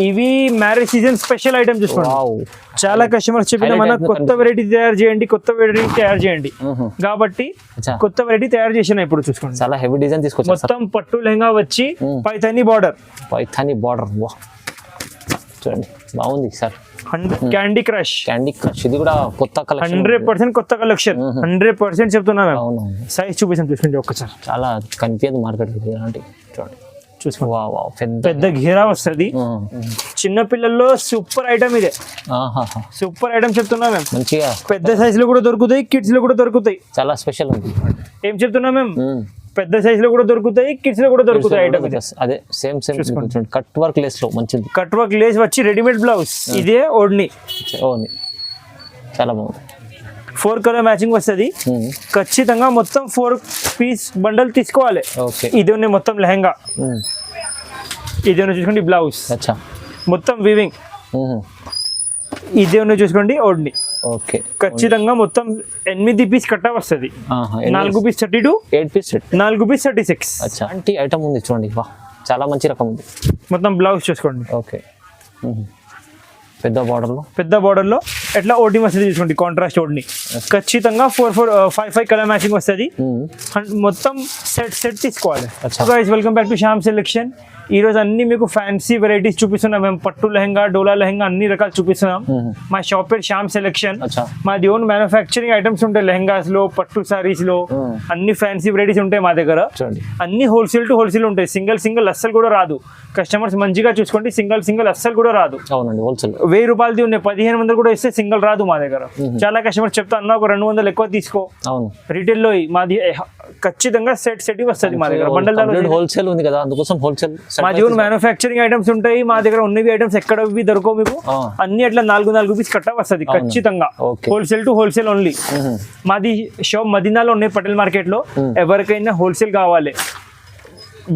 ఇవి marriage season special item చూసుకోండి. చాలా కస్టమర్స్ చెప్పిన మన కొత్త వెరైటీ తయారు చేయండి కాబట్టి కొత్త వెరైటీ తయారు చేసిన ఇప్పుడు చూసుకోండి. చాలా హెవీ డిజైన్ తీసుకొచ్చి మొత్తం పట్టు లెహంగా వచ్చి పైథానీ బార్డర్ చూడండి, బాగుంది సార్. క్యాండీ క్రష్ ఇది కూడా కొత్త కలెక్షన్, 100% కొత్త కలెక్షన్, 100% చెప్తున్నా. సైజ్ చూపిస్తాం చూసుకోండి ఒక్కసారి. చాలా కనిపించదు మార్కెట్ చూడండి. పెద్ద ఘేరా వస్తుంది. చిన్న పిల్లల్లో సూపర్ ఐటమ్ ఇదే, సూపర్ ఐటమ్ చెప్తున్నా మేము. మంచిగా పెద్ద సైజ్ లో కూడా దొరుకుతాయి, కిడ్స్ లో కూడా దొరుకుతాయి. చాలా స్పెషల్ ఉంది. ఏం చెప్తున్నా మేము, పెద్ద సైజ్ లో కూడా దొరుకుతాయి, కిడ్స్ లో కూడా దొరుకుతాయి ఐటమ్. అదే సేమ్ కట్ వర్క్ లేస్ లో మంచిది. కట్ వర్క్ లేస్ వచ్చి రెడీమేడ్ బ్లౌజ్, ఇదే ఓడ్ని. చాలా బాగుంది. 4 కలర్ మ్యాచింగ్ వస్తుంది. ఖచ్చితంగా మొత్తం 4 పీస్ బండల్ తీసుకోవాలి. ఇది ఉన్నాయి మొత్తం లెహంగా, ఇది ఉన్నాయి చూసుకోండి బ్లౌజ్, మొత్తం వీవింగ్. ఇది ఉన్నాయి చూసుకోండి ఓడ్ని. ఖచ్చితంగా మొత్తం 8 పీస్ కట్ట వస్తుంది. 4 పీస్ 32, 8 పీస్ 4 పీస్ 36. అంటే ఐటమ్ ఉంది చూడండి, చాలా మంచి రకం ఉంది. మొత్తం బ్లౌజ్ చూసుకోండి. పెద్ద బార్డర్ లో ఎట్లా ఓడి వస్తుంది చూసుకోండి, కాంట్రాస్ట్ ఓడిని. ఖచ్చితంగా 5 కలర్ మ్యాచింగ్ వస్తుంది. మొత్తం సెట్ తీసుకోవాలి. Guys welcome back to Shyam selection. ఈ రోజు అన్ని మీకు ఫ్యాన్సీ వెరైటీస్ చూపిస్తున్నాం మేము. పట్టు లెహంగా, డోలా లెహంగా అన్ని రకాలు చూపిస్తున్నాం. మా షాప్ పేరు శ్యామ్ సెలెక్షన్. మాది ఓన్ మ్యానుఫ్యాక్చరింగ్ ఐటమ్స్ ఉంటాయి, లెహంగాస్ లో, పట్టు సారీస్ లో అన్ని ఫ్యాన్సీ వెరైటీస్ ఉంటాయి మా దగ్గర. అన్ని హోల్సేల్ టు హోల్సేల్ ఉంటాయి. సింగిల్ అస్సలు కూడా రాదు. కస్టమర్స్ మంచిగా చూసుకోండి, సింగిల్ అస్సలు కూడా రాదు. 1000 రూపాయలది ఉన్నాయి, 1500 కూడా ఇస్తే సింగిల్ రాదు మా దగ్గర. చాలా కస్టమర్స్ చెప్తా అన్న ఒక 200 ఎక్కువ తీసుకో. రీటైల్ లో మాది ఖచ్చితంగా సెట్ వస్తుంది మా దగ్గర. బండల్ హోల్సేల్ ఉంది కదా, అందుకోసం హోల్సేల్. మా జీవన్ మ్యానుఫ్యాక్చరింగ్ ఐటమ్స్ ఉంటాయి మా దగ్గర. ఉన్నవి ఐటమ్స్ ఎక్కడ దొరకవు మీకు. అన్ని అట్లా 4 పీస్ కట్ట వస్తుంది ఖచ్చితంగా. Wholesale to wholesale only. మాది షాప్ మదీనాలో ఉన్నాయి, పటేల్ మార్కెట్ లో. ఎవరికైనా హోల్సేల్ కావాలి,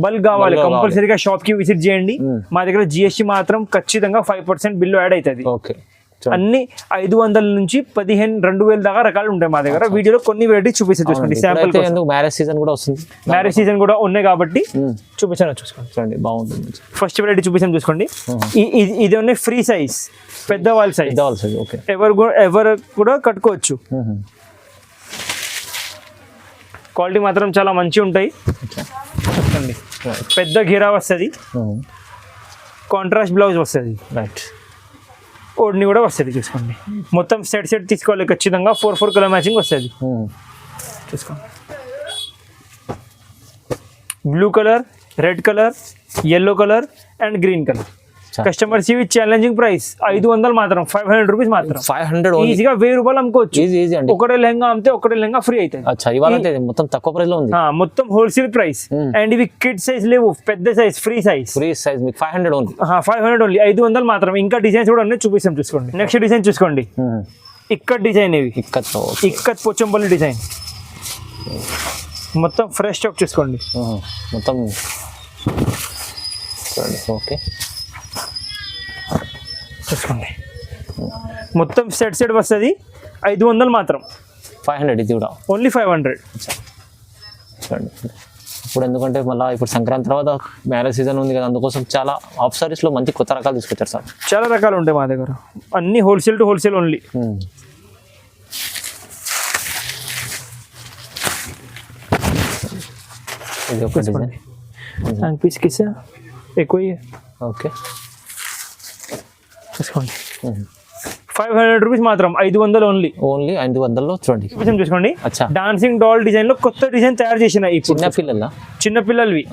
బల్క్ కావాలి, కంపల్సరీగా షాప్ కి విజిట్ చేయండి. మా దగ్గర జిఎస్టీ మాత్రం ఖచ్చితంగా 5% బిల్లు యాడ్ అవుతుంది. అన్ని 500 నుంచి 15,000-2000 దాకా రకాలు ఉంటాయి మా దగ్గర. వీడియోలో కొన్ని వెరైటీ చూపిస్తే చూసుకోండి. శాంపుల్ మ్యారేజ్ సీజన్ కూడా వస్తుంది, మ్యారేజ్ సీజన్ కూడా ఉన్నాయి కాబట్టి చూపించాను చూసుకోండి. బాగుంటుంది. ఫస్ట్ వెరైటీ చూపించాను చూసుకోండి. ఇది ఉన్నాయి ఫ్రీ సైజ్, పెద్దవాళ్ళ సైజ్. ఎవరు కూడా కట్టుకోవచ్చు. క్వాలిటీ మాత్రం చాలా మంచిగా ఉంటాయి. పెద్ద ఘేరా వస్తుంది, కాంట్రాస్ట్ బ్లౌజ్ వస్తుంది, ఓడ్ని కూడా వస్తుంది చూసుకోండి. మొత్తం సెట్ తీసుకోవాలి ఖచ్చితంగా. 4 కలర్ మ్యాచింగ్ వస్తుంది చూసుకోండి. Blue colour, red colour, yellow colour and green colour. Customers ఇవి ఛాలెంజింగ్ ప్రైస్ 500 మాత్రం, 500 రూపీస్ మాత్రం. 500 ఈజీగా 1000 రూపాయలు అమ్ముకోవచ్చు. ఒకటే లెహంగా అమ్మితే ఒకటే లెహంగా ఫ్రీ అవుతుంది. మొత్తం తక్కువ ప్రైస్ లో ఉంది, మొత్తం హోల్సేల్ ప్రైస్. అండ్ ఇవి కిడ్ సైజ్ లేవు, పెద్ద size free size 500 only. 500 only, 500 మాత్రం. ఇంకా డిజైన్స్ కూడా ఉన్నాయి, చూపిస్తాం చూసుకోండి. నెక్స్ట్ డిజైన్ చూసుకోండి. ఇక్కత్ డిజైన్, ఇవి ఇక్కత్ పోచంపల్లి డిజైన్. మొత్తం ఫ్రెష్ స్టాక్ చూసుకోండి. మొత్తం ఓకే చూసుకోండి. మొత్తం సెట్ వస్తుంది. 500 మాత్రం. 500 ఇది కూడా ఓన్లీ 500. ఇప్పుడు ఎందుకంటే మళ్ళీ ఇప్పుడు సంక్రాంతి తర్వాత మ్యారేజ్ సీజన్ ఉంది కదా, అందుకోసం చాలా ఆఫ్ సారీస్ లో మంచి కొత్త రకాలు తీసుకొచ్చారు సార్. చాలా రకాలు ఉంటాయి మా దగ్గర, అన్ని హోల్సేల్ టు హోల్సేల్ ఓన్లీ. ఇది ఒక డిజైన్ పీస్ కిస్ ఎక్కువ. ఓకే చూసుకోండి. 500 రూపీస్ మాత్రం, 500 ఓన్లీ. 500లో చూడండి. చూసుకోండి. డాన్సింగ్ డాల్ డిజైన్ లో కొత్త డిజైన్ తయారు చేసిన చిన్న పిల్లలవి.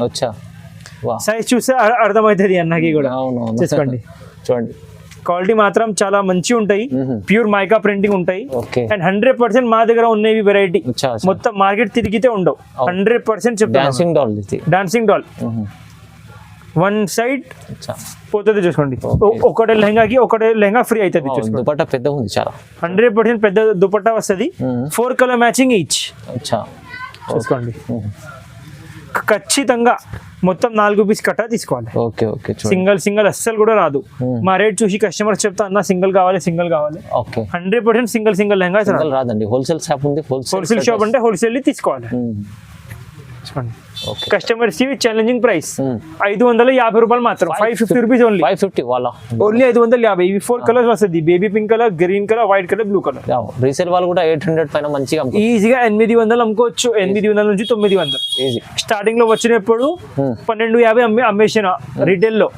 సైజ్ చూస్తే అర్థమవుతుంది అన్నకి కూడా. చూసుకోండి చూడండి. క్వాలిటీ మాత్రం చాలా మంచి ఉంటాయి. ప్యూర్ మైకా ప్రింటింగ్ ఉంటాయి. అండ్ 100% మా దగ్గర ఉన్నవి వెరైటీ. మొత్తం మార్కెట్ తిరిగితే ఉండవు. 100% చెప్తాను. డాన్సింగ్ డాల్ వన్ సైడ్ పోతుంది చూసుకోండి. ఒకటే లెహంగాకి ఒకటే లెహంగా ఫ్రీ అవుతుంది. దుపట్టా పెద్ద ఉంది, చాలా 100% పెద్ద దుపట్టా వస్తుంది. 4 కలర్ మ్యాచింగ్ ఈచ్ చూసుకోండి. ఖచ్చితంగా మొత్తం 4 పీస్ కట్ట తీసుకోవాలి. సింగిల్ అస్సలు కూడా రాదు. మా రేట్ చూసి కస్టమర్స్ చెప్తా అన్న సింగిల్ కావాలి 100% సింగిల్ లెహంగా రాదండి. హోల్సేల్ షాప్ ఉంది, హోల్సేల్ షాప్ అంటే హోల్సేల్ తీసుకోవాలి. కస్టమర్స్ కి ఛాలెంజింగ్ ప్రైస్ 550 రూపాయలు మాత్రం, 550 రూపీస్ ఓన్లీ. 550 వాళ్ళ ఓన్లీ 550. ఇవి 4 కలర్స్ వస్తుంది, baby pink colour, green colour, white colour, blue colour. Resale వాళ్ళు కూడా 800 పైన మంచిగా ఈజీగా 800 అమ్ముకోవచ్చు. 800 నుంచి 900 ఈజీ. స్టార్టింగ్ లో వచ్చినప్పుడు 1250 అమ్మేసిన రిటైల్ లో,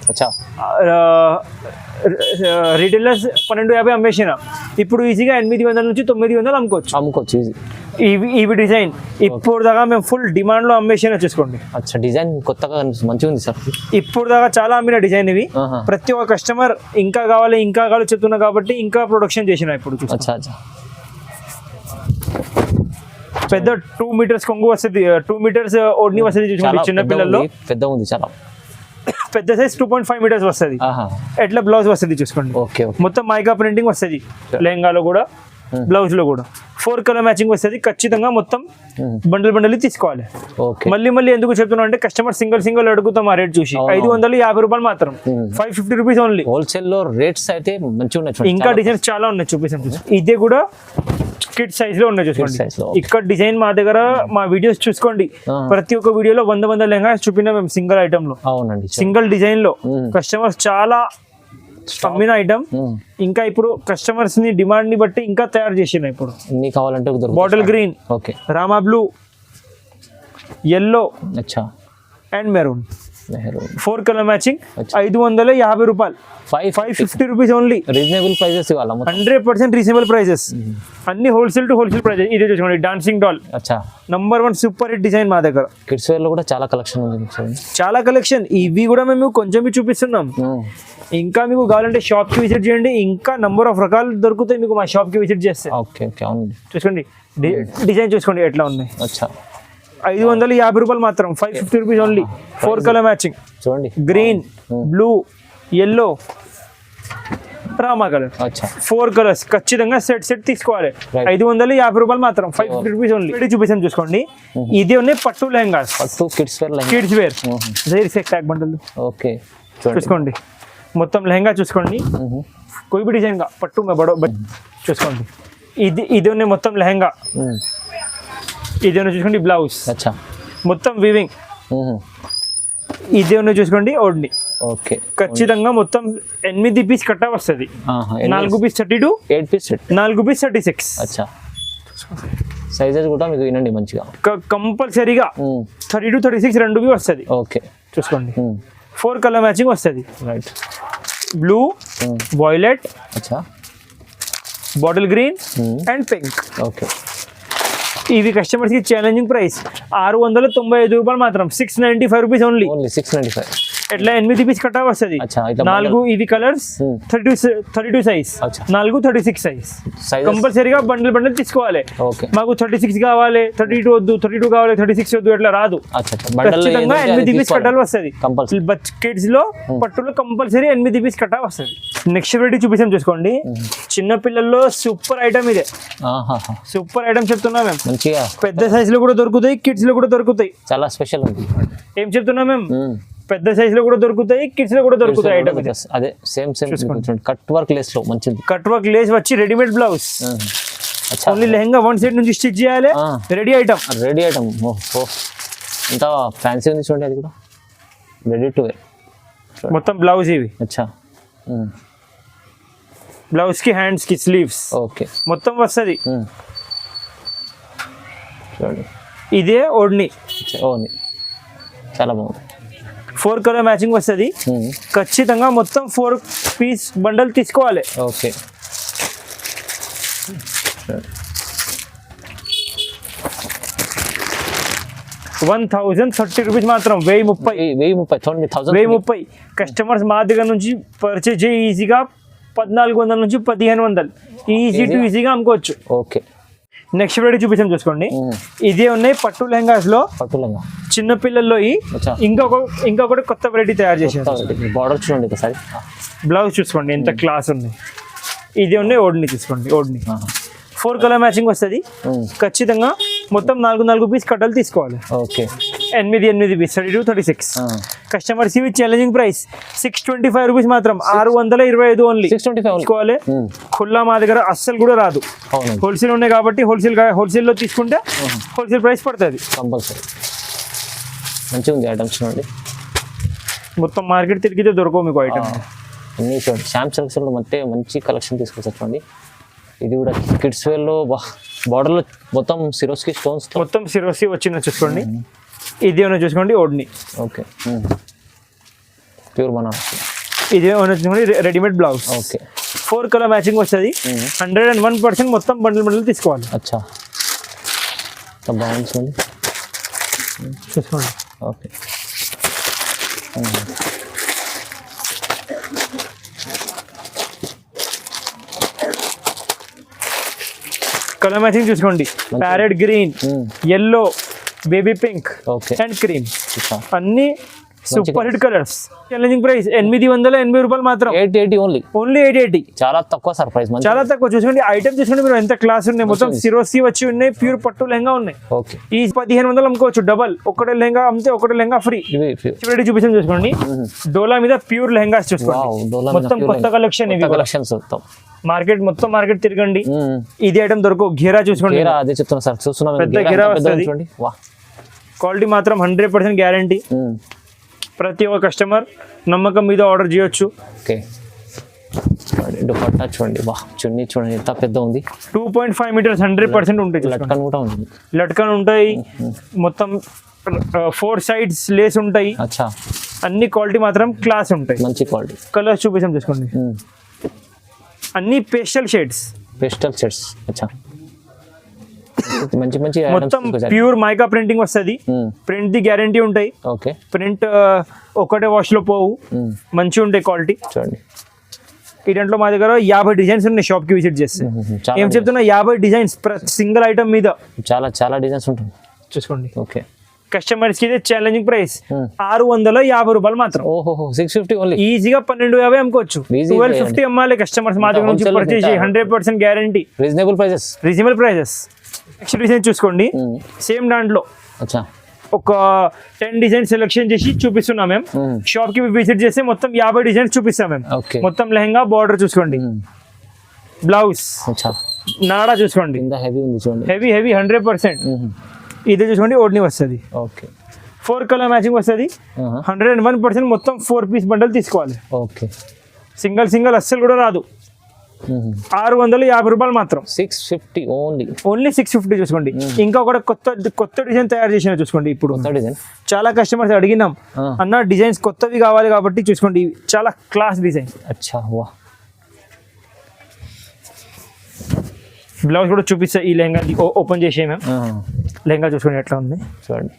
రిటైలర్స్ 1250 అమ్మేసిన. ఇప్పుడు ఈజీగా 800 నుంచి 900 అమ్ముకోవచ్చు ఈజీ. ఇవి డిజైన్ ఇప్పుడు దాకా మేము ఫుల్ డిమాండ్ లో అమ్మేసిన చూసుకోండి. అచ్చా డిజైన్ కొత్తగా మంచిగా ఉంది సార్. ఇప్పుడు దాకా చాలా అమ్మిన డిజైన్ ఇవి. ప్రతి ఒక్క కస్టమర్ ఇంకా కావాలి చెప్తున్నా కాబట్టి ఇంకా ప్రొడక్షన్ చేసిన. ఇప్పుడు అచ్చా అచ్చా పెద్ద 2 మీటర్స్ కొంగు వస్తుంది, 2 మీటర్స్ ఓడ్ని వస్తుంది చూసుకోండి. చిన్న పిల్లల్లో పెద్ద ఉంది, చాలా పెద్ద సైజ్ 2.5 మీటర్స్ వస్తుంది. ఎట్లా బ్లౌజ్ వస్తుంది చూసుకోండి. ఓకే మొత్తం మైకా ప్రింటింగ్ వస్తుంది లెహంగాలో కూడా, బ్లౌజ్ లో కూడా. 4 కలర్ మ్యాచింగ్ వస్తుంది. ఖచ్చితంగా మొత్తం బండల్ తీసుకోవాలి. మళ్ళీ ఎందుకు చెప్తున్నా అంటే కస్టమర్ సింగిల్ అడుగుతాం ఆ రేట్ చూసి. 550 రూపాయలు మాత్రం, 550 రూపీస్ ఓన్లీ. హోల్సేల్ లో రేట్స్ అయితే మంచిగా ఉన్నాయి. ఇంకా డిజైన్స్ చాలా ఉన్నాయి చూపిస్తాం. ఇదే కూడా కిడ్ సైజ్ లో ఉన్నాయి చూసుకోండి. ఇక్కడ డిజైన్ మా దగ్గర మా వీడియోస్ చూసుకోండి. ప్రతి ఒక్క వీడియోలో 100 లెహంగా చూపినా మేము సింగిల్ ఐటమ్ లో. అవునండి, సింగిల్ డిజైన్ లో కస్టమర్స్ చాలా అమ్మిన ఐటమ్. ఇంకా ఇప్పుడు కస్టమర్స్ ని డిమాండ్ ని బట్టి ఇంకా తయారు చేసిన. ఇప్పుడు కావాలంటే bottle green, Rama blue, yellow and maroon, 4 colour matching. 550 రూపాయలు, 550 rupees only. Reasonable prices 100% reasonable prices. అన్ని హోల్సేల్ టు హోల్సేల్ ప్రైజెస్. ఇదే చూసుకోండి, dancing doll number 1 super hit design మా దగ్గర. కిడ్స్ వేర్ లో కూడా చాలా కలెక్షన్ ఉంది, చాలా కలెక్షన్. ఇవి కూడా మేము కొంచెం చూపిస్తున్నాం. ఇంకా మీకు కావాలంటే షాప్ కి విజిట్ చేయండి, ఇంకా నంబర్ ఆఫ్ రకాలు దొరుకుతాయి మీకు మా షాప్ కి విజిట్ చేస్తే. చూసుకోండి డిజైన్ చూసుకోండి ఎట్లా ఉన్నాయి. 550 రూపాయలు మాత్రం, 550 రూపీస్ ఓన్లీ. 4 కలర్ మ్యాచింగ్ చూడండి, green, blue, yellow, Rama colour. 4 colours ఖచ్చితంగా సెట్ తీసుకోవాలి. 550 రూపాయలు మాత్రం, 550 రూపీస్ ఓన్లీ. చూపిస్తాం చూసుకోండి. ఇది ఉన్నాయి పట్టు lehengas, kids wear tag bundle. Okay చూసుకోండి మొత్తం లెహంగా చూసుకోండి. कोई भी डिजाइन का पट्टू में बड़ो చూసుకోండి. ఇది ఉన్నాయి మొత్తం లెహంగా. ఇది ఉన్నాయి చూసుకోండి బ్లౌజ్. అచ్చా మొత్తం వీవింగ్. ఇది ఉన్నాయి చూసుకోండి ఓడ్ని. ఓకే ఖచ్చితంగా మొత్తం 8 పీస్ కట్ట వస్తుంది. 4 పీస్ 32, 8 పీస్ 4 పీస్ 36. అచ్చా సైజెస్ కూడా మీకు వినండి మంచిగా. కంపల్సరీగా 32, 36 రెండు వస్తుంది. ఓకే చూసుకోండి. 4 కలర్ మ్యాచింగ్ వస్తుంది. రైట్, బ్లూ, వైలెట్, అచ్చా bottle green and pink. Okay ఇవి కస్టమర్స్ కి ఛాలెంజింగ్ ప్రైస్ 695 రూపాయలు మాత్రం, 695 రూపీస్ ఓన్లీ. 695. ఎట్లా 8 పీస్ కట్టా వస్తుంది. 4 ఇవి కలర్స్ 32 సైజ్, 4 36 సైజ్. కంపల్సరీగా బండిల్ తీసుకోవాలి. మాకు 36 కావాలి, 32 వద్దు, 32 కావాలి, 36 వద్దు, ఎట్లా రాదు. ఖచ్చితంగా 8 పీస్ కట్టాలు వస్తుంది. కిడ్స్ లో పట్టులో కంపల్సరీ 8 పీస్ కట్టా వస్తుంది. నెక్స్ట్ వెరైటీ చూపిస్తాం చూసుకోండి. చిన్న పిల్లల్లో సూపర్ ఐటమ్ ఇదే. సూపర్ ఐటమ్ చెప్తున్నా మేము. మంచిగా పెద్ద సైజ్ లో కూడా దొరుకుతాయి, కిడ్స్ లో కూడా దొరుకుతాయి. చాలా స్పెషల్ ఉంది. ఏం చెప్తున్నా మేము, పెద్ద సైజ్ లో కూడా దొరుకుతాయి, కిడ్స్ లో కూడా దొరుకుతాయి ఐటమ్. అదే సేమ్ కట్ వర్క్ లేస్ లో మంచిది. కట్ వర్క్ లేస్ వచ్చి readymade blouse. Only lehenga 1 side నుంచి స్టిచ్ చేయాలి. Ready item. ఇంత ఫ్యాన్సీ ఉంది చూడండి. అది కూడా రెడీ టు వేర్. మొత్తం బ్లౌజ్ ఇవి. అచ్చా బ్లౌజ్ కి హ్యాండ్స్ కి స్లీవ్స్ ఓకే మొత్తం వస్తుంది. చూడండి ఇదే ఓడ్ని. చాలా బాగుంది. 4 కలర్ మ్యాచింగ్ వస్తుంది. ఖచ్చితంగా మొత్తం 4 పీస్ బండల్ తీసుకోవాలి. ఓకే 1030 రూపీస్ మాత్రం, 1030. కస్టమర్స్ మా దగ్గర నుంచి పర్చేజ్ చేయి ఈజీగా 1400 నుంచి 1500 ఈజీ టు ఈజీగా అమ్ముకోవచ్చు. ఓకే నెక్స్ట్ వెరైటీ చూపిస్తాం చూసుకోండి. ఇదే ఉన్నాయి పట్టు లెహంగాస్ లో. చిన్న పిల్లల్లో ఇంకొకటి కొత్త వెరైటీ తయారు చేశారు. బార్డర్ చూడండి ఒకసారి. బ్లౌజ్ చూసుకోండి ఎంత క్లాస్ ఉంది. ఇది ఉన్నాయి ఓడ్ని చూసుకోండి. ఓడ్ని 4 కలర్ మ్యాచింగ్ వస్తుంది. ఖచ్చితంగా మొత్తం 4 పీస్ కట్టలు తీసుకోవాలి. Okay 8 piece 32, 36. కస్టమర్స్ ఇవి ఛాలెంజింగ్ ప్రైస్ 625 రూపీస్ మాత్రం, 625 ఓన్లీ. 625 తీసుకోవాలి. ఖుల్లా మా దగ్గర అస్సలు కూడా రాదు. హోల్సేల్ ఉన్నాయి కాబట్టి హోల్సేల్ లో తీసుకుంటే హోల్సేల్ ప్రైస్ పడుతుంది. కంపల్సరీ మంచిగా ఉంది ఐటమ్స్ చూడండి. మొత్తం మార్కెట్ తిరిగితే దొరకవు మీకు ఐటమ్. అన్నీ చూడండి శ్యామ్ సెలక్షన్లో మంచి కలెక్షన్ తీసుకొచ్చారు చూడండి. ఇది కూడా కిడ్స్ వేర్లో బార్డర్లో మొత్తం సిరోస్కి స్టోన్స్, మొత్తం సిరోసి వచ్చింది చూసుకోండి. ఇది ఏమైనా చూసుకోండి ఓడ్ని. Okay pure Banaras. ఇది ఏమైనా చూసుకోండి readymade blouse. Okay 4 colour matching వస్తుంది. 101% మొత్తం బండిల్ తీసుకోవాలి. అచ్చా బాగుంది చూడండి చూసుకోండి. ఓకే కలర్ మ్యాచింగ్ చూసుకోండి. Parrot green, yellow, baby pink okay and cream అన్ని super hit colours. Challenging price 880 రూపాయలు మాత్రం. 880 ఓన్లీ 880. చాలా తక్కువ సర్ప్రైజ్. చాలా తక్కువ. చూసుకోండి ఐటమ్ చూసుకోండి మీరు ఎంత క్లాస్ ఉన్నాయి. మొత్తం సిరోసి వచ్చి ఉన్నాయి. ప్యూర్ పట్టు లెహంగా ఉన్నాయి. ఓకే ఈ 1500 అమ్ముకోవచ్చు. డబల్ ఒకటే లెహంగా అమ్మితే ఒకటే లెహంగా ఫ్రీ. చూపించాం చూసుకోండి. డోలా మీద ప్యూర్ లెహంగాస్ చూసుకోండి. మొత్తం కొత్త కలెక్షన్ ఇవి. కలెక్షన్స్ మొత్తం మార్కెట్ తిరగండి. ఇది ఐటమ్ దొరకవు. ఘేరా చూసుకోండి. అదే చెప్తున్నా సార్, చూస్తున్నాం. పెద్ద ఘేరా వస్తుంది. క్వాలిటీ మాత్రం 100% గ్యారంటీ. ప్రతి ఒక్క కస్టమర్ నమ్మకం మీద ఆర్డర్ చేయొచ్చు. ఓకే దుపట్టా చూడండి. చున్నీ చూడండి ఎంత పెద్ద ఉంది. 2.5 మీటర్స్ 100% ఉంటాయి. లట్కన్ కూడా ఉంది. లట్కన్ ఉంటాయి. మొత్తం 4 సైడ్స్ లేస్ ఉంటాయి. అచ్చా అన్ని క్వాలిటీ మాత్రం క్లాస్ ఉంటాయి. మంచి క్వాలిటీ. కలర్స్ చూపించాం చూసుకోండి. అన్ని పేస్టల్ షేడ్స్. అచ్చా మంచి మొత్తం ప్యూర్ మైకా ప్రింటింగ్ వస్తుంది. ప్రింట్ ది గ్యారంటీ ఉంటాయి. ఓకే ప్రింట్ ఒకటే వాష్ లో పోవు. మంచిగా ఉంటాయి క్వాలిటీ. చూడండి ఈ దాంట్లో మా దగ్గర 50 డిజైన్స్ ఉన్నాయి. షాప్ కి విజిట్ చేస్తే ఏం చెప్తున్నా 50 డిజైన్స్ సింగిల్ ఐటమ్ మీద. చాలా డిజైన్స్ ఉంటుంది చూసుకోండి. ఓకే కస్టమర్స్ కి ఛాలెంజింగ్ ప్రైస్ 650 రూపాయలు మాత్రం. ఓహో 650 ఓన్లీ. ఈజీగా 1250 అమ్ముకోవచ్చు. 1250 అమ్మాలి కస్టమర్స్ మా దగ్గర నుంచి purchase 100% guarantee. Reasonable prices. Next design చూసుకోండి. సేమ్ దాంట్లో ఒక 10 డిజైన్ సెలెక్షన్ చేసి చూపిస్తున్నాం మేము. షాప్ కి విజిట్ చేస్తే మొత్తం 50 డిజైన్స్ చూపిస్తాం మేము. మొత్తం లెహంగా బార్డర్ చూసుకోండి. బ్లౌజ్ నాడా చూసుకోండి. హెవీ 100%. ఇది చూసుకోండి ఓడ్ని వస్తుంది. ఓకే 4 కలర్ మ్యాచింగ్ వస్తుంది. 101% మొత్తం 4 పీస్ బండల్ తీసుకోవాలి. ఓకే సింగిల్ అస్సలు కూడా రాదు. 650 రూపాయలు మాత్రం. 650 ఓన్లీ 650 చూసుకోండి. ఇంకా కూడా కొత్త డిజైన్ తయారు చేసిన చూసుకోండి. ఇప్పుడు చాలా కస్టమర్స్ అడిగినాం అన్న డిజైన్స్ కొత్తవి కావాలి కాబట్టి చూసుకోండి. చాలా క్లాస్ డిజైన్. అచ్చా బ్లౌజ్ కూడా చూపిస్తా. ఈ లెహంగా ఓపెన్ చేసే మేము. లెహంగా చూసుకోండి ఎట్లా ఉంది చూడండి.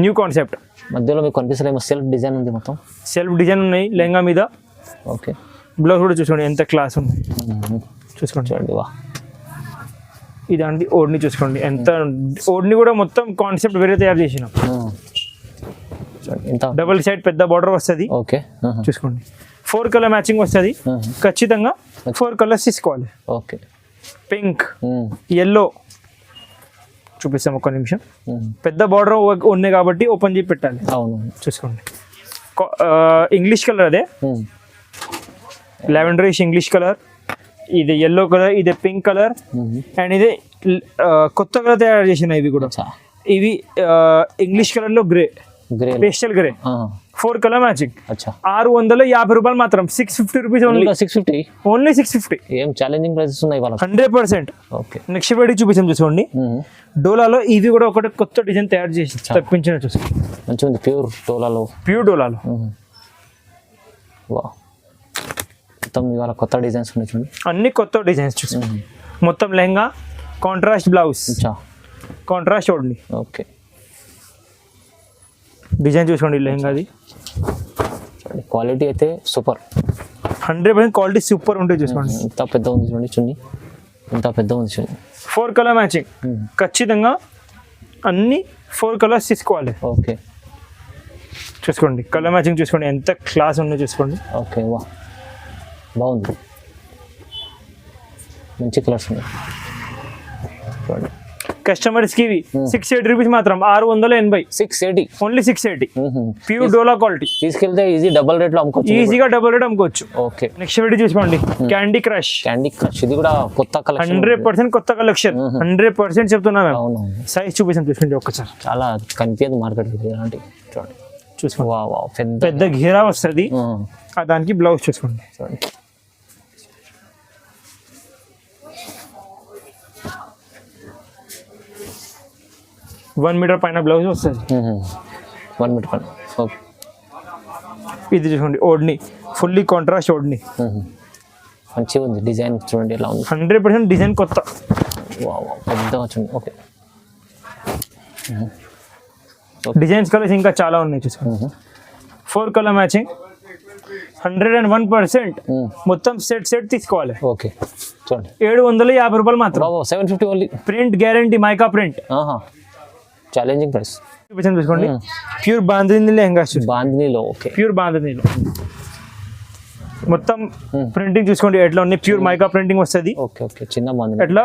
న్యూ కాన్సెప్ట్ మధ్యలో మీకు కనిపిస్తలేమో సెల్ఫ్ డిజైన్ ఉంది. మొత్తం సెల్ఫ్ డిజైన్ ఉన్నాయి లెహంగా మీద. ఓకే బ్లౌజ్ కూడా చూసుకోండి ఎంత క్లాస్ ఉంది. చూసుకోండి చూడండి. ఇదాంటి ఓడ్ని చూసుకోండి. ఎంత ఓడ్ని కూడా మొత్తం కాన్సెప్ట్ వేరే తయారు చేసినాం. డబుల్ సైడ్ పెద్ద బార్డర్ వస్తుంది. ఓకే చూసుకోండి. 4 కలర్ మ్యాచింగ్ వస్తుంది. ఖచ్చితంగా 4 కలర్స్ తీసుకోవాలి. ఓకే పింక్, ఎల్లో చూపిస్తాం. ఒక్క నిమిషం. పెద్ద బార్డర్ ఉన్నాయి కాబట్టి ఓపెన్ చేసి పెట్టాలి. అవును చూసుకోండి. ఇంగ్లీష్ కలర్ అదే లావెండరిష్ ఇంగ్లీష్ కలర్. ఇది ఎల్లో కలర్, ఇది పింక్ కలర్ అండ్ ఇది కొత్త కలర్ తయారు చేసిన ఇవి కూడా. ఇవి ఇంగ్లీష్ కలర్ లో grey, pastel grey. 4 colour matching. 650 రూపాయలు మాత్రం. 650 రూపీస్ ఓన్లీ. 650. ఏం ఛాలెంజింగ్ ప్రైసెస్ ఉన్నాయి 100%. ఓకే నెక్స్ట్ వీడియో చూపించాం చూసుకోండి. డోలాలో ఇవి కూడా ఒకటి కొత్త డిజైన్ తయారు చేసి తెప్పించిన చూసుకోండి. మంచిగా ఉంది. ప్యూర్ డోలాలో మొత్తం ఇవాళ కొత్త డిజైన్స్ ఉన్నాయి చూడండి. అన్ని కొత్త డిజైన్స్ చూసుకోండి. మొత్తం lehenga contrast blouse, contrast ఓడ్ని. Okay design చూసుకోండి లెహంగాది. క్వాలిటీ అయితే సూపర్. 100% క్వాలిటీ సూపర్ ఉంటుంది. చూసుకోండి ఎంత పెద్ద ఉంది చూడండి. చున్నీ ఎంత పెద్ద ఉంది చూడండి. 4 కలర్ మ్యాచింగ్. ఖచ్చితంగా అన్ని 4 కలర్స్ తీసుకోవాలి. ఓకే చూసుకోండి. కలర్ మ్యాచింగ్ చూసుకోండి ఎంత క్లాస్ ఉందో చూసుకోండి. ఓకే బాగుంది. మంచి కలర్స్ ఉన్నాయి చూడండి. కస్టమర్స్ కి 680 రూపీస్ మాత్రం 680 680. ఓన్లీ 680 ప్యూర్ డోలా క్వాలిటీ. తీసుకెళ్తే ఈజీ డబుల్ రేట్ లో అమ్ముకోవచ్చు. ఈజీగా డబుల్ రేట్ అమ్ముకోవచ్చు. ఓకే, నెక్స్ట్ వీడియో చూసుకోండి, క్యాండీ క్రష్. క్యాండీ క్రష్ ఇది కూడా కొత్త కలెక్షన్. 100% కొత్త కలెక్షన్, 100% చెప్తున్నా. అవును, సైజ్ చూపిస్తాం, చూసుకోండి ఒక్కసారి. చాలా కనిపించదు మార్కెట్ ఇలాంటి. చూడండి, చూసుకోండి. వా పెద్ద ఘేరా వస్తుంది, దానికి బ్లౌజ్ చూసుకోండి. చూడండి, 1 మీటర్ పైన బ్లౌజ్ వస్తుంది. 1 మీటర్ పైన. ఓకే, ఇది చూసుకోండి, ఓడ్ని ఫుల్లీ కాంట్రాస్ట్ ఓడ్ని. మంచిగా ఉంది డిజైన్, చూడండి ఎలా ఉంది. 100% డిజైన్ కొత్త. పెద్దగా చూడండి. ఓకే, డిజైన్స్ కలర్స్ ఇంకా చాలా ఉన్నాయి, చూసుకోండి. 4 కలర్ మ్యాచింగ్, 101%. మొత్తం సెట్ తీసుకోవాలి. ఓకే, చూడండి, 750 రూపాయలు మాత్రం. 750 only. Print guarantee, mica print. Challenging price. చూపించండి, చూసుకోండి. ప్యూర్ బాంధనీ లెహంగా, బాంధనీలో. ఓకే, ప్యూర్ బాంధనీలో మొత్తం ప్రింటింగ్ చూసుకోండి ఎట్లా ఉన్నాయి. ప్యూర్ మైకా ప్రింటింగ్ వస్తుంది. ఓకే ఓకే, చిన్న బాంధనీ ఎట్లా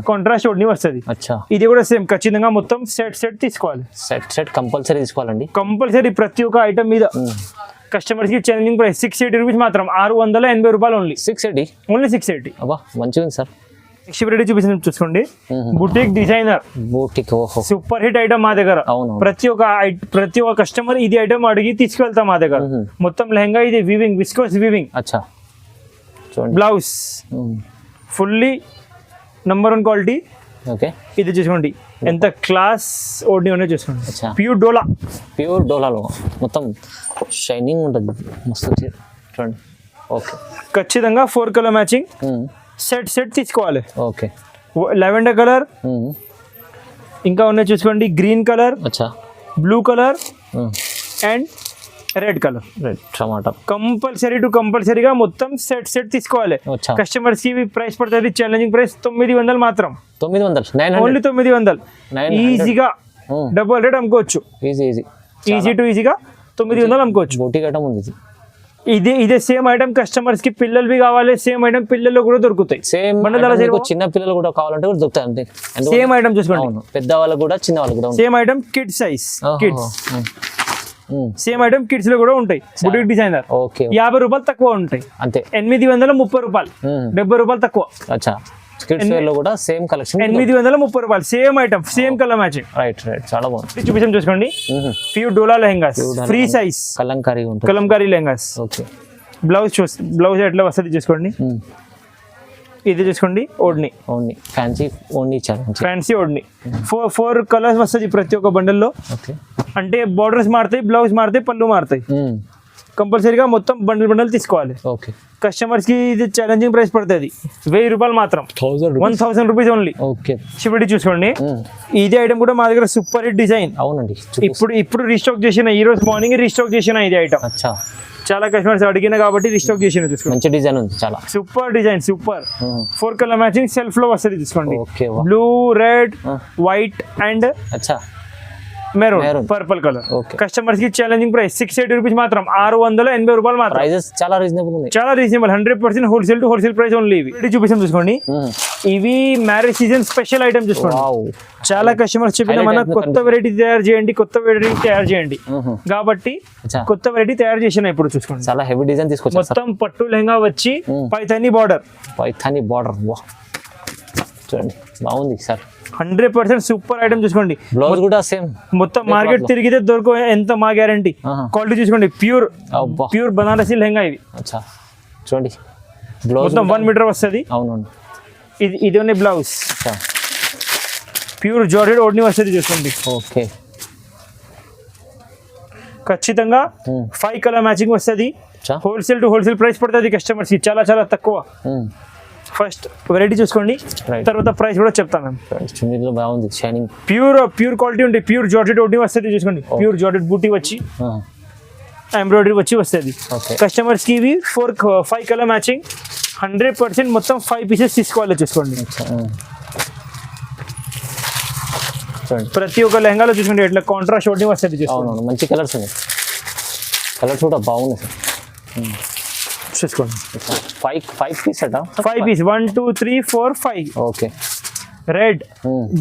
కాంట్రాస్ట్ ఓడ్ని వస్తుంది. అచ్చా, ఇది కూడా సేమ్ ఖచ్చితంగా మొత్తం సెట్ తీసుకోవాలి. సెట్ కంపల్సరీ తీసుకోవాలండి. కంపల్సరీ ప్రతి ఒక్క ఐటమ్ మీద కస్టమర్స్ కి ఛాలెంజింగ్ ప్రైస్ 680 రూపీస్ మాత్రం. 680 రూపాయలు ఓన్లీ. 680 ఓన్లీ 680. అబ్బా, మంచిగా ఉంది సార్. నెక్స్ట్ వెరైటీ చూపిస్తాను, చూసుకోండి. Boutique designer, boutique. ఓహో, సూపర్ హిట్ ఐటమ్ మా దగ్గర. అవును, ప్రతి ఒక్క కస్టమర్ ఇది ఐటమ్ అడిగి తీసుకెళ్తాం మా దగ్గర. మొత్తం లెహంగా ఇది వివింగ్, విస్కోస్ వివింగ్. అచ్చా, చూడండి. Blouse fully number 1 quality. Okay, ఇది చూసుకోండి ఎంత క్లాస్ ఓడ్ని ఉన్నాయో చూసుకోండి. అచ్చా, ప్యూర్ డోలా. ప్యూర్ డోలాలో మొత్తం షైనింగ్ ఉంటుంది, మస్తు చూడండి. ఓకే, ఖచ్చితంగా 4 కలర్ మ్యాచింగ్ సెట్ తీసుకోవాలి. ఓకే, లెవెండర్ కలర్ ఇంకా ఉన్నాయి చూసుకోండి. గ్రీన్ కలర్, అచ్చా, blue colour and red colour. Red tomato. కంపల్సరీగా మొత్తం సెట్ తీసుకోవాలి. అచ్చా, కస్టమర్స్ కి ప్రైస్ పడుతుంది ఛాలెంజింగ్ ప్రైస్ 900 మాత్రం. 900, ఓన్లీ 900. ఈజీగా డబుల్ రేట్ అమ్ముకోవచ్చు. ఈజీ టు ఈజీగా 900 అమ్ముకోవచ్చు. బూటిక్ ఐటమ్ ఉంది. ఇదే సేమ్ ఐటమ్ కస్టమర్స్ కి పిల్లలవి కావాలి, సేమ్ ఐటమ్ పిల్లలు కూడా దొరుకుతాయి. సేమ్ చిన్న పిల్లలు కూడా కావాలంటే కూడా దొరుకుతాయి. అంతే, సేమ్ ఐటమ్ చూసుకోండి. పెద్ద వాళ్ళకి కూడా చిన్న వాళ్ళకి కూడా same item kid size, kids same item kids లో కూడా ఉంటాయి. Boutique designer. ఓకే, 50 రూపాయలు తక్కువ ఉంటాయి. అంతే, 830 రూపాయలు, 70 రూపాయలు తక్కువ. అచ్చా, కిడ్స్ వేర్ లో కూడా సేమ్ కలెక్షన్. 830 రూపాయలు, same item, same colour matching. Right, చాలా బాగుంది. చూపించాం, చూసుకోండి. Pure Dola lehengas, free size Kalamkari lehengas. Okay, blouse ఎట్లా వస్తుంది చూసుకోండి. ఇది చూసుకోండి, ఓడ్ని ఫ్యాన్సీ ఓడ్ని. 4 కలర్స్ వస్తుంది ప్రతి ఒక్క బండల్లో. అంటే బార్డర్స్ మారుతాయి, బ్లౌజ్ మారుతాయి, పళ్ళు మారుతాయి. కంపల్సరీగా మొత్తం బండల్ తీసుకోవాలి. ఓకే, కస్టమర్స్ కి ఇది ఛాలెంజింగ్ ప్రైస్ పడుతుంది. 1000 రూపాయలు మాత్రం. 1000 రూపీస్ ఓన్లీ. ఓకే, షిఫ్ట్ చూసుకోండి. ఇది ఐటమ్ కూడా మా దగ్గర సూపర్ హిట్ డిజైన్. అవునండి, ఇప్పుడు రీస్టాక్ చేసిన, ఈ రోజు మార్నింగ్ రీస్టాక్ చేసిన ఇది ఐటమ్. అచ్చా, చాలా కస్టమర్స్ అడిగిన కాబట్టి రీస్టాక్ చేసిన. చూసుకోండి, మంచి డిజైన్ ఉంది, చాలా super design, super. 4 colour matching self లో వస్తుంది చూసుకోండి. Okay, blue, red, white and అచ్చా మెరూన్, పర్పుల్ కలర్. కస్టమర్స్ కి ఛాలెంజింగ్ ప్రైస్ 680 రూపీస్ మాత్రం. 680 రూపాయలు మాత్రం. ప్రైజెస్ చాలా రీజనబుల్ ఉన్నాయి, చాలా reasonable. 100% wholesale to wholesale price only. ఇవి చూపిస్తాం చూసుకోండి. ఇవి మ్యారేజ్ సీజన్ స్పెషల్ ఐటమ్ చూసుకోండి. చాలా కస్టమర్స్ చెప్పిన మన కొత్త వెరైటీ తయారు చేయండి, కాబట్టి కొత్త వెరైటీ తయారు చేసిన. ఇప్పుడు చూసుకోండి, చాలా హెవీ డిజైన్ తీసుకొచ్చారు. మొత్తం పట్టు లెహంగా వచ్చి పైథానీ బార్డర్. చూడండి, బాగుంది సార్. 100% సూపర్ ఐటమ్ చూసుకోండి. బ్లౌజ్ కూడా సేమ్. మొత్తం మార్కెట్ తిరిగితే దొరక, ఎంత మా గ్యారంటీ. క్వాలిటీ చూసుకోండి, ప్యూర్ బనారసి లెహంగా ఇవి. అచ్చా, చూడండి, బ్లౌజ్ మొత్తం 1 మీటర్ వస్తుంది. అవునండి, ఇది ఉంది బ్లౌజ్. ప్యూర్ జార్జెట్ ఓడ్ని వస్తుంది చూసుకోండి. ఓకే, ఖచ్చితంగా 5 కలర్ మ్యాచింగ్ వస్తుంది. హోల్సేల్ టు హోల్సేల్ ప్రైస్ పడుతుంది కస్టమర్స్ కి, చాలా చాలా తక్కువ. ఫస్ట్ వెరైటీ చూసుకోండి, తర్వాత ప్రైస్ కూడా చెప్తాను. బాగుంది, షైనింగ్. ప్యూర్ క్వాలిటీ ఉంటుంది. ప్యూర్ జార్జెట్ ఓడ్ని వస్తుంది చూసుకోండి. ప్యూర్ జార్జెట్ బూటీ వచ్చి ఎంబ్రాయిడరీ వచ్చి వస్తుంది. కస్టమర్స్ కి ఇవి 5 కలర్ మ్యాచింగ్. 100% మొత్తం 5 పీసెస్ తీసుకోవాలి చూసుకోండి. ప్రతి ఒక్క లెహంగాలో చూసుకోండి ఎట్లా కాంట్రాస్ట్ ఓడ్ని వస్తుంది చూసుకోండి. మంచి కలర్స్ ఉన్నాయి, కలర్స్ కూడా బాగున్నాయి సార్. చూసుకోండి, 5 పీస్ అట. 5 piece, 1 2 3 4 5. Okay, red,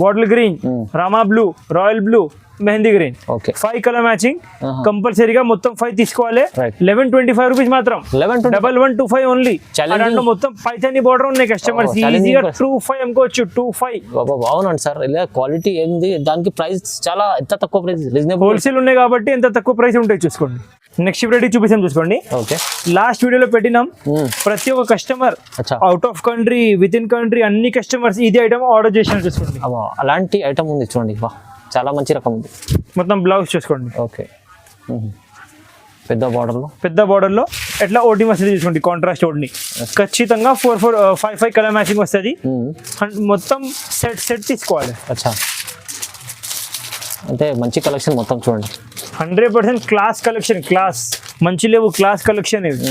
bottle green, Rama blue, royal blue, mehndi green. Okay 5 colour matching కంపల్సరీగా మొత్తం 5 తీసుకోవాలి. Right. 1125 రూపీస్ మాత్రం. 1125 ఓన్లీ. Challenging. దాంట్లో మొత్తం పైథాని బార్డర్ ఉన్నాయి కస్టమర్స్ challenging ఈజీగా price. 25 అమ్ముకోవచ్చు. 25 అవునండి సార్, ఇలా క్వాలిటీ ఏంది, దానికి ప్రైస్ చాలా ఎంత తక్కువ ప్రైస్, రీజనబుల్. హోల్సేల్ ఉన్నాయి కాబట్టి ఎంత తక్కువ ప్రైస్ ఉంటాయి చూసుకోండి. నెక్స్ట్ వెరైటీ చూపిస్తాం చూసుకోండి. ఓకే లాస్ట్ వీడియోలో పెట్టినాం. ప్రతి ఒక్క కస్టమర్ అచ్చా out of country, with in country అన్ని కస్టమర్స్ ఇది ఐటమ్ ఆర్డర్ చేసిన చూసుకోండి. అలాంటి ఐటమ్ ఉంది చూడండి, వా చాలా మంచి రకం ఉంది. మొత్తం బ్లౌజ్ చూసుకోండి. ఓకే పెద్ద బార్డర్లో ఎట్లా ఓడి మసీదు చూసుకోండి. కాంట్రాస్ట్ ఓడిని ఖచ్చితంగా 4-5 కలర్ మ్యాచింగ్ వస్తుంది. మొత్తం సెట్ తీసుకోవాలి. అచ్చా అంటే మంచి కలెక్షన్ మొత్తం చూడండి. 100% క్లాస్ కలెక్షన్. క్లాస్ మంచి లేవు, క్లాస్ కలెక్షన్ ఇది.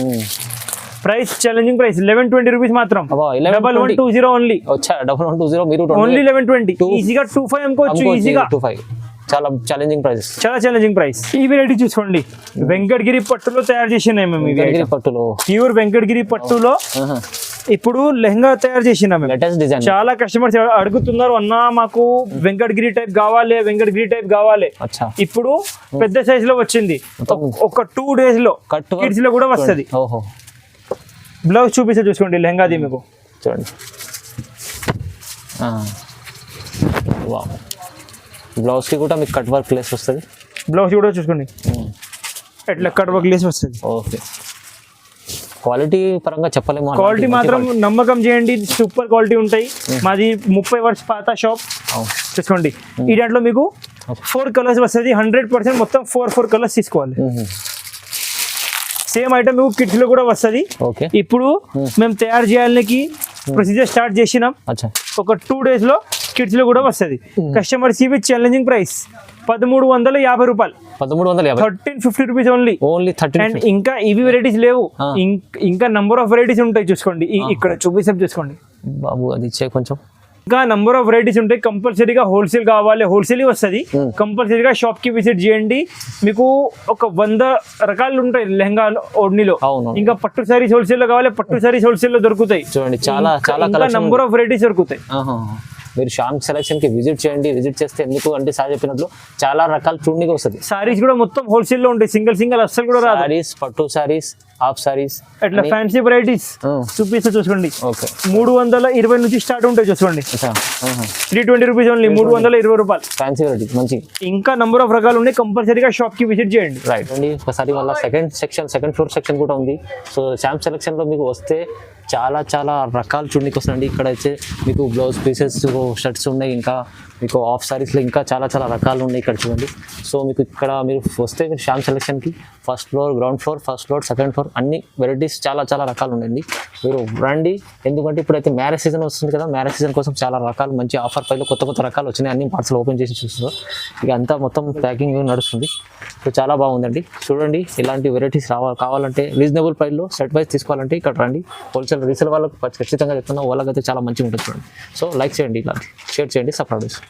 ప్రైస్ ఛాలెంజింగ్ ప్రైస్ 1120 రూపీస్ మాత్రం. 1120 ఓన్లీ. వచ్చా 1120 మీరు ఓన్లీ 1120. ఈజీగా 25 అమ్ముకోవచ్చు. ఈజీగా 25. చాలా ఛాలెంజింగ్ ప్రైస్. చాలా ఛాలెంజింగ్ ప్రైస్. ఈ వెరైటీ చూసుకోండి. వెంకటగిరి పట్టులో తయారు చేసినాయి మేము. వెంకటగిరి పట్టులో ప్యూర్ వెంకటగిరి పట్టులో ఇప్పుడు లెహంగా తయారు చేసినాం మేము. Latest design. చాలా కస్టమర్స్ అడుగుతున్నారు, అన్న మాకు వెంకటగిరి టైప్ కావాలి, వెంకటగిరి టైప్ కావాలి. అచ్చా ఇప్పుడు పెద్ద సైజ్ లో వచ్చింది. ఒక 2 days లో కిడ్స్ లో కూడా వస్తుంది. ఓహో బ్లౌజ్ చూపిస్తే చూసుకోండి. లెహంగాది మీకు చూడండి. బ్లౌజ్కి కూడా మీకు కట్ వర్క్ లేస్ వస్తుంది. బ్లౌజ్ కూడా చూసుకోండి ఎట్లా కట్ వర్క్ లేస్ వస్తుంది. ఓకే క్వాలిటీ పరంగా చెప్పలేము. క్వాలిటీ మాత్రం నమ్మకం చేయండి, సూపర్ క్వాలిటీ ఉంటాయి. మాది 30 years పాత షాప్ చూసుకోండి. ఈ దాంట్లో మీకు 4 కలర్స్ వస్తుంది. 100% మొత్తం 4 కలర్స్ తీసుకోవాలి. సేమ్ ఐటమ్ మీకు కిడ్స్ లో కూడా వస్తుంది. ఓకే ఇప్పుడు మేము తయారు చేయడానికి ప్రొసీజర్ స్టార్ట్ చేసినాం. అచ్చా ఒక 2 days లో కిడ్స్ లో కూడా వస్తుంది. కస్టమర్స్ ఇవి ఛాలెంజింగ్ ప్రైస్ 1350 రూపాయలు. 1350 రూపీస్ ఓన్లీ. 13. అండ్ ఇంకా ఇవి వెరైటీస్ లేవు, ఇంకా నంబర్ ఆఫ్ వెరైటీస్ ఉంటాయి చూసుకోండి. ఇక్కడ చూపిస్తాం చూసుకోండి బాబు, అది ఇచ్చే కొంచెం. ఇంకా నంబర్ ఆఫ్ వెరైటీస్ ఉంటాయి. కంపల్సరీగా హోల్సేల్ కావాలి, హోల్సేల్ వస్తుంది. కంపల్సరీగా షాప్ కి విజిట్ చేయండి. మీకు ఒక 100 రకాలు ఉంటాయి లెహంగా ఓడ్నీలో. ఇంకా పట్టు సారీస్ హోల్సేల్ లో కావాలి, పట్టు సారీస్ హోల్సేల్ లో దొరుకుతాయి. చూడండి చాలా చాలా నంబర్ ఆఫ్ వెరైటీస్ దొరుకుతాయి. మీరు శ్యామ్ సెలక్షన్ కి విజిట్ చేయండి. విజిట్ చేస్తే ఎందుకు అంటే సార్ చెప్పినట్లు చాలా రకాల చూడడానికి వస్తుంది. సారీస్ కూడా మొత్తం హోల్సేల్ లో ఉంటాయి. సింగిల్ అస్సలు కూడా రాదు. సారీస్, పట్టు సారీస్, హాఫ్ సారీస్, అట్లా ఫ్యాన్సీ వెరైటీస్ చూపిస్తే చూసుకోండి. ఓకే 320 నుంచి స్టార్ట్ ఉంటాయి చూసుకోండి. 320 రూపీస్ ఓన్లీ. 320 రూపాయలు ఫ్యాన్సీ వెరైటీ మంచి. ఇంకా నంబర్ ఆఫ్ రకాలు ఉన్నాయి. కంపల్సరీగా షాప్ కి విజిట్ చేయండి. రైట్ అండి. ఒకసారి మళ్ళీ సెకండ్ ఫ్లోర్ సెక్షన్ కూడా ఉంది. సో శ్యామ్ సెలక్షన్ లో మీకు వస్తే చాలా చాలా రకాలు చూడడానికి వస్తుందండి. ఇక్కడ అయితే మీకు బ్లౌజ్ పీసెస్, షర్ట్స్ ఉన్నాయి. ఇంకా మీకు హాఫ్ సారీస్లో ఇంకా చాలా చాలా రకాలు ఉన్నాయి ఇక్కడ చూడండి. సో మీకు ఇక్కడ మీరు వస్తే మీరు శ్యామ్ సెలక్షన్కి first floor, ground floor, first floor, second floor అన్ని వెరైటీస్ చాలా చాలా రకాలు ఉన్నాయండి. మీరు రండి. ఎందుకంటే ఇప్పుడైతే మ్యారేజ్ సీజన్ వస్తుంది కదా, మ్యారేజ్ సీజన్ కోసం చాలా రకాలు మంచి ఆఫర్ పైలో కొత్త రకాలు వచ్చినాయి. అన్ని పార్సల్ ఓపెన్ చేసి చూస్తున్నారు. ఇక అంతా మొత్తం ప్యాకింగ్ నడుస్తుంది. సో చాలా బాగుందండి. చూడండి ఇలాంటి వెరైటీస్ కావాలంటే రీజనబుల్ ప్రైస్లో సెట్ వైజ్ తీసుకోవాలంటే ఇక్కడ రండి. హోల్సేల్ రీసేల్ వాళ్ళకి ఖచ్చితంగా చెప్తున్నా, వాళ్ళకైతే చాలా మంచిగా ఉంటుంది చూడండి. సో లైక్ చేయండి, ఇలాంటి షేర్ చేయండి, సబ్స్క్రైబ్ చేసుకోండి.